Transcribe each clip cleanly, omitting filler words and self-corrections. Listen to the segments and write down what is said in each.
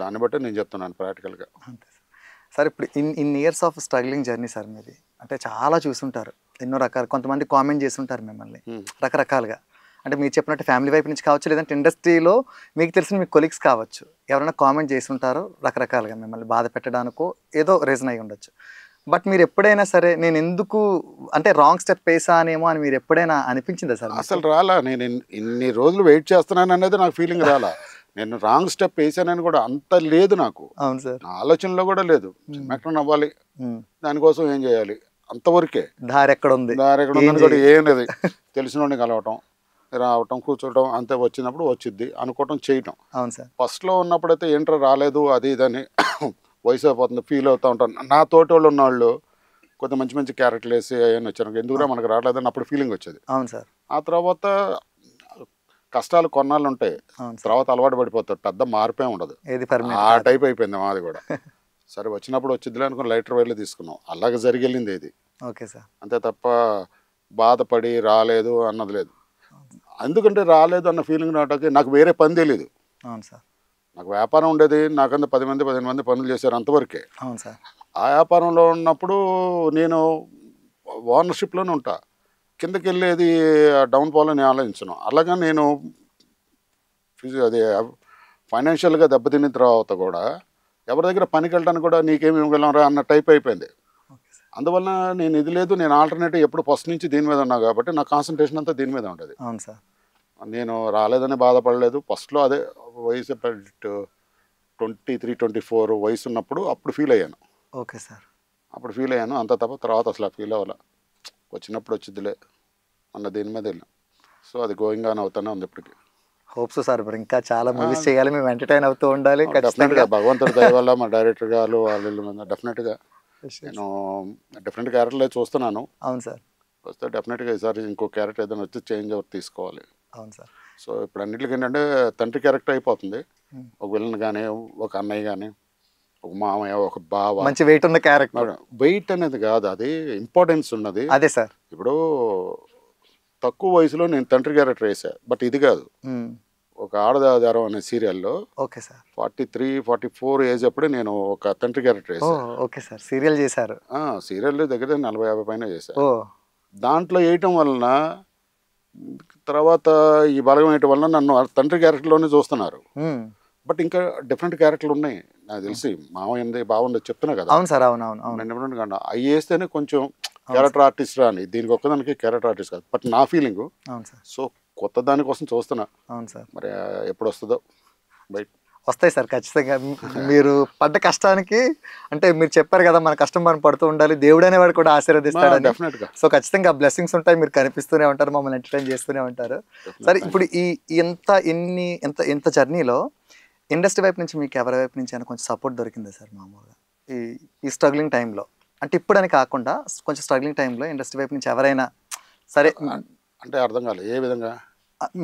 దాన్ని బట్టి నేను చెప్తున్నాను ప్రాక్టికల్గా. అంతే సార్. సార్ ఇప్పుడు in years of struggling journey sir మీది. అంటే చాలా చూసుంటారు. ఎన్నో రకాలు కొంతమంది కామెంట్ చేస్తుంటారు మిమ్మల్ని రకరకాలుగా. అంటే మీరు చెప్పినట్టు ఫ్యామిలీ వైపు నుంచి కావచ్చు, లేదంటే ఇండస్ట్రీలో మీకు తెలిసిన మీ కొలీగ్స్ కావచ్చు. ఎవరైనా కామెంట్ చేసి ఉంటారో రకరకాలుగా మిమ్మల్ని బాధ పెట్టడానికో ఏదో రీజన్ అయి ఉండొచ్చు. బట్ మీరు ఎప్పుడైనా సరే నేను ఎందుకు అంటే రాంగ్ స్టెప్ వేసానేమో అని మీరు ఎప్పుడైనా అనిపించిందా సార్? అసలు రాలా. నేను ఇన్ని రోజులు వెయిట్ చేస్తున్నాను అనేది నాకు ఫీలింగ్ రాలా. నేను రాంగ్ స్టెప్ వేసానని కూడా అంత లేదు నాకు. అవును సార్. నా ఆలోచనలో కూడా లేదు. సినిమాక్టర్ అవ్వాలి, దానికోసం ఏం చేయాలి అంతవరకే. దారి ఎక్కడ ఉంది, దారి ఎక్కడ ఉందని కూడా ఏం లేదు. తెలిసిన వాడిని కలవటం, రావటం, కూర్చోవటం, అంతే వచ్చినప్పుడు వచ్చిద్ది అనుకోవటం, చేయటం. అవును సార్. ఫస్ట్లో ఉన్నప్పుడైతే ఏంట్రా రాలేదు అది ఇదని వయసు అయిపోతుంది ఫీల్ అవుతూ ఉంటాను. నా తోటి వాళ్ళు ఉన్నవాళ్ళు కొంత మంచి మంచి క్యారెక్టర్లు వేసి అవన్నీ వచ్చాను, ఎందుకురా మనకు రాలేదని అప్పుడు ఫీలింగ్ వచ్చేది. అవును సార్. ఆ తర్వాత కష్టాలు కొన్నాళ్ళు ఉంటాయి, తర్వాత అలవాటు పడిపోతారు, పెద్ద మార్పే ఉండదు. ఆ టైప్ అయిపోయింది మాది కూడా. సరే వచ్చినప్పుడు వచ్చిద్దిలే అనుకుని లైటర్ వైర్లు తీసుకున్నాం, అలాగే జరిగెళ్ళింది ఇది. Okay sir. అంతే తప్ప బాధపడి రాలేదు అన్నది లేదు. ఎందుకంటే రాలేదు అన్న ఫీలింగ్ నాటకి నాకు వేరే పని తెలియదు. అవును సార్. నాకు వ్యాపారం ఉండేది, నాకంతా 10 మంది 15 మంది పనులు చేశారు అంతవరకే. అవును సార్. ఆ వ్యాపారంలో ఉన్నప్పుడు నేను ఓనర్షిప్లోనే ఉంటా, కిందకి వెళ్ళేది డౌన్ఫాల్ అని ఆలోచించను. అలాగా నేను అది ఫైనాన్షియల్గా దెబ్బతిన్న తర్వాత కూడా ఎవరి దగ్గర పనికి వెళ్ళడానికి కూడా నీకేమి ఇవ్వగలరా అన్న టైప్ అయిపోయింది. అందువల్ల నేను ఇది లేదు, నేను ఆల్టర్నేటివ్ ఎప్పుడు ఫస్ట్ నుంచి దీని మీద ఉన్నా కాబట్టి నా కాన్సన్ట్రేషన్ అంతా దీని మీద ఉంటుంది. అవును సార్. నేను రాలేదని బాధపడలేదు. ఫస్ట్లో అదే వయసు 23, 24 వయసు ఉన్నప్పుడు అప్పుడు ఫీల్ అయ్యాను. Okay sir. అప్పుడు ఫీల్ అయ్యాను, అంత తప్ప తర్వాత అసలు ఫీల్ అవ్వాల. వచ్చినప్పుడు వచ్చిద్దిలే అన్న దీని మీద వెళ్ళాం. సో అది గోయింగ్ ఆన్ అవుతానే ఉంది ఇప్పటికి. హోప్స్ సార్ ఇప్పుడు ఇంకా చాలా మూవీస్ చేయాలి, మేము ఎంటర్టైన్ అవుతూ ఉండాలి. డెఫినెట్గా భగవంతుడి దయ వల్ల మా డైరెక్టర్ గారు వాళ్ళు డెఫినెట్గా నేను డిఫరెంట్ క్యారెక్టర్లే చూస్తున్నాను. అవును సార్. వస్తే డెఫినెట్గా ఈసారి ఇంకో క్యారెక్టర్ ఏదైనా వచ్చి చేంజ్ ఓవర్ తీసుకోవాలి. అవును సార్. సో ఇప్పుడు అన్నింటికి ఏంటంటే తండ్రి క్యారెక్టర్ అయిపోతుంది. ఒక విలన్ కానీ, ఒక అన్నయ్య కానీ, ఒక మామయ్య, ఒక బావ, మంచి వెయిట్ ఉన్న క్యారెక్టర్. వెయిట్ అనేది కాదు, అది ఇంపార్టెన్స్ ఉన్నది. అదే సార్. ఇప్పుడు తక్కువ వయసులో నేను తండ్రి క్యారెక్టర్ వేసా, బట్ ఇది కాదు. ఒక ఆడదాదారం అనే సీరియల్లో ఓకే సార్ 43, 44 ఏజ్ అప్పుడే నేను ఒక తండ్రి క్యారెక్టర్ వేసాను. Okay sir. సీరియల్ చేశారు? సీరియల్ దగ్గర 40, 50 పైన చేశాను. దాంట్లో వేయటం వలన తర్వాత ఈ బలగం వేయటం వలన నన్ను తండ్రి క్యారెక్టర్లోనే చూస్తున్నారు. బట్ ఇంకా డిఫరెంట్ క్యారెక్టర్లు ఉన్నాయి నాకు తెలిసి. మామయ్యంది బాగుంది చెప్తున్నా కదా. అవును సార్. అవును. డిఫరెంట్ గా అవి వేస్తేనే కొంచెం క్యారెక్టర్ ఆర్టిస్ట్ రాని, దీనికి ఒక్కదానికి క్యారెక్టర్ ఆర్టిస్ట్ కాదు, బట్ నా ఫీలింగ్. అవును సార్. సో కొత్త దానికోసం చూస్తున్నా. అవును సార్. మరి ఎప్పుడు వస్తుందో బయట. వస్తాయి సార్ ఖచ్చితంగా. మీరు పడ్డ కష్టానికి అంటే మీరు చెప్పారు కదా, మన కష్టం మనం పడుతూ ఉండాలి, దేవుడు అనేవాడు కూడా ఆశీర్వదిస్తాడు డెఫినెట్గా. సో ఖచ్చితంగా బ్లెస్సింగ్స్ ఉంటాయి, మీరు కనిపిస్తూనే ఉంటారు, మమ్మల్ని ఎంటర్టైన్ చేస్తూనే ఉంటారు. సరే ఇప్పుడు ఈ ఎంత జర్నీలో ఇండస్ట్రీ వైపు నుంచి మీకు ఎవరి వైపు నుంచి అయినా కొంచెం సపోర్ట్ దొరికిందా సార్? మామూలుగా ఈ స్ట్రగ్లింగ్ టైంలో, అంటే ఇప్పుడని కాకుండా కొంచెం స్ట్రగ్లింగ్ టైంలో ఇండస్ట్రీ వైపు నుంచి ఎవరైనా సరే అంటే అర్థం కాలేదు ఏ విధంగా?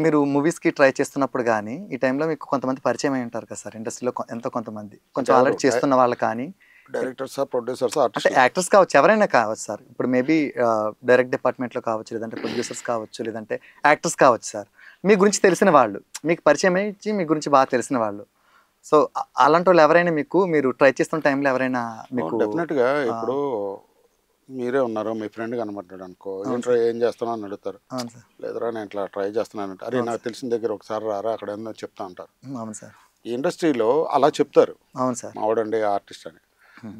మీరు మూవీస్కి ట్రై చేస్తున్నప్పుడు కానీ ఈ టైంలో మీకు కొంతమంది పరిచయం అయి ఉంటారు కదా సార్ ఇండస్ట్రీలో, ఎంతో కొంతమంది కొంచెం ఆల్రెడీ చేస్తున్న వాళ్ళు కానీ, డైరెక్టర్స్, ప్రొడ్యూసర్స్, అంటే యాక్టర్స్ కావచ్చు, ఎవరైనా కావచ్చు సార్. ఇప్పుడు మేబీ డైరెక్ట్ డిపార్ట్మెంట్లో కావచ్చు, లేదంటే ప్రొడ్యూసర్స్ కావచ్చు, లేదంటే యాక్టర్స్ కావచ్చు సార్. మీ గురించి తెలిసిన వాళ్ళు, మీకు పరిచయం అయ్యి మీ గురించి బాగా తెలిసిన వాళ్ళు, సో అలాంటి వాళ్ళు ఎవరైనా మీరు ట్రై చేస్తున్న టైంలో ఎవరైనా మీకు? డెఫినెట్గా. ఇప్పుడు మీరే ఉన్నారు, మీ ఫ్రెండ్ కనబడ్డాడు అనుకో, ఏంట్రా ఏం చేస్తున్నావు అని అడుగుతారు. లేదురా నేను ఇట్లా ట్రై చేస్తున్నాను అంటే, అరే నాకు తెలిసిన దగ్గర ఒకసారి రారా అక్కడ ఏందో చెప్తా అంటారు. అవును సార్. ఈ ఇండస్ట్రీలో అలా చెప్తారు. అవును సార్. మావాడండి ఆర్టిస్ట్ అని.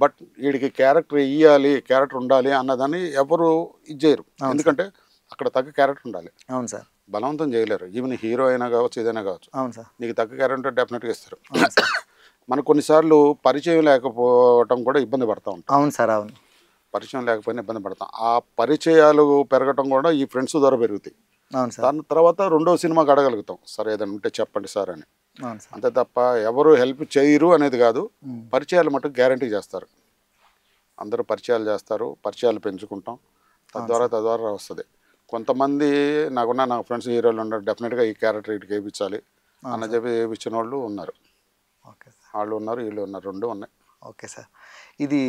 బట్ వీడికి క్యారెక్టర్ ఇవ్వాలి, క్యారెక్టర్ ఉండాలి అన్నదాన్ని ఎవరు ఇది చేయరు. ఎందుకంటే అక్కడ తగ్గ క్యారెక్టర్ ఉండాలి. అవును సార్. బలవంతం చేయలేరు. ఈవెన్ హీరో అయినా కావచ్చు, ఏదైనా కావచ్చు. అవును సార్. నీకు తగ్గ క్యారెక్టర్ డెఫినెట్గా ఇస్తారు. మనకు కొన్నిసార్లు పరిచయం లేకపోవటం కూడా ఇబ్బంది పడతా ఉంటాం. అవును సార్. అవును. పరిచయం లేకపోయినా ఇబ్బంది పడతాం. ఆ పరిచయాలు పెరగటం కూడా ఈ ఫ్రెండ్స్ ద్వారా పెరుగుతాయి. దాని తర్వాత రెండో సినిమాకి అడగలుగుతాం, సరే ఏదైనా ఉంటే చెప్పండి సార్ అని. అంతే తప్ప ఎవరు హెల్ప్ చేయరు అనేది కాదు. పరిచయాలు మటుకు గ్యారంటీ చేస్తారు. అందరూ పరిచయాలు చేస్తారు, పరిచయాలు పెంచుకుంటాం, తద్వారా వస్తుంది. కొంతమంది నా ఫ్రెండ్స్ హీరోలు ఉన్నారు, డెఫినెట్గా ఈ క్యారెక్టర్ ఇటుకి వేయించాలి అన్న చెప్పి వేయించిన వాళ్ళు ఉన్నారు. వాళ్ళు ఉన్నారు, వీళ్ళు ఉన్నారు, రెండు ఉన్నాయి. Okay sir. ఇది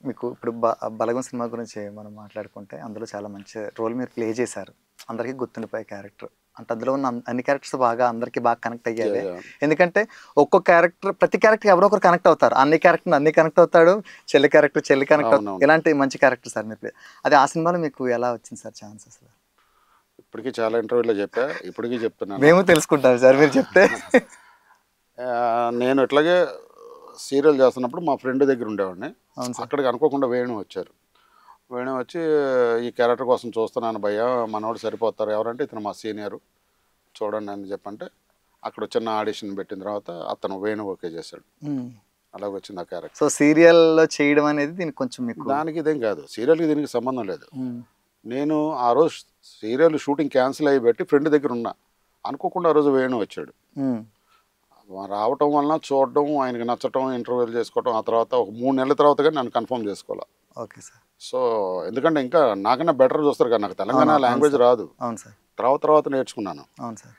మీకు ఇప్పుడు బలగం సినిమా గురించి మనం మాట్లాడుకుంటే అందులో చాలా మంచి రోల్ మీరు ప్లే చేశారు, అందరికీ గుర్తుండిపోయే క్యారెక్టర్. అంటే అందులో ఉన్న అన్ని క్యారెక్టర్స్ బాగా అందరికి బాగా కనెక్ట్ అయ్యాయి. ఎందుకంటే ఒక్కొక్క క్యారెక్టర్ ప్రతి క్యారెక్టర్ ఎవరో ఒకరు కనెక్ట్ అవుతారు. అన్ని కనెక్ట్ అవుతాడు, చెల్లి కనెక్ట్ అవుతాడు. ఇలాంటి మంచి క్యారెక్టర్ సార్ మీరు. అది ఆ సినిమాలో మీకు ఎలా వచ్చింది సార్ ఛాన్స్ అసలు? ఇప్పటికీ చాలా ఇంటర్వ్యూలో చెప్పా, ఇప్పటికీ చెప్తున్నాను. మేము తెలుసుకుంటాం సార్ మీరు చెప్తే. నేను ఇట్లాగే సీరియల్ చేస్తున్నప్పుడు మా ఫ్రెండ్ దగ్గర ఉండేవాడిని. అక్కడికి అనుకోకుండా వేణు వచ్చారు. వేణు వచ్చి ఈ క్యారెక్టర్ కోసం చూస్తున్నాను భయ్య, మనోడు సరిపోతారు, ఎవరంటే ఇతను మా సీనియరు చూడండి అని చెప్పంటే అక్కడ చిన్న ఆడిషన్ పెట్టిన తర్వాత అతను వేణు ఓకే చేశాడు. అలాగ వచ్చింది ఆ క్యారెక్టర్. సో సీరియల్లో చేయడం అనేది దీనికి కొంచెం మీకు దానికి ఇదేం కాదు, సీరియల్కి దీనికి సంబంధం లేదు. నేను ఆ రోజు సీరియల్ షూటింగ్ క్యాన్సిల్ అయ్యి పెట్టి ఫ్రెండ్ దగ్గర ఉన్నా, అనుకోకుండా ఆ రోజు వేణు వచ్చాడు. రావటం వలన చూడడం, ఆయనకి నచ్చటం, ఇంటర్వ్యూలు చేసుకోవటం, ఆ తర్వాత ఒక 3 నెలల తర్వాత కానీ నన్ను కన్ఫర్మ్ చేసుకోవాలి. Okay sir. సో ఎందుకంటే ఇంకా నాకన్నా బెటర్ చూస్తారు కదా, నాకు తెలంగాణ లాంగ్వేజ్ రాదు. అవును సార్. తర్వాత నేర్చుకున్నాను. అవును సార్.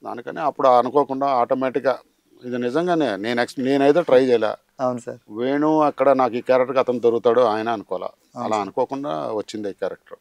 దానికని అప్పుడు అనుకోకుండా ఆటోమేటిక్గా ఇది నిజంగానే నేనైతే ట్రై చేయలే. అవును సార్. వేణు అక్కడ నాకు ఈ క్యారెక్టర్కి అతను దొరుకుతాడు ఆయన అనుకోవాలా, అలా అనుకోకుండా వచ్చింది ఈ క్యారెక్టర్.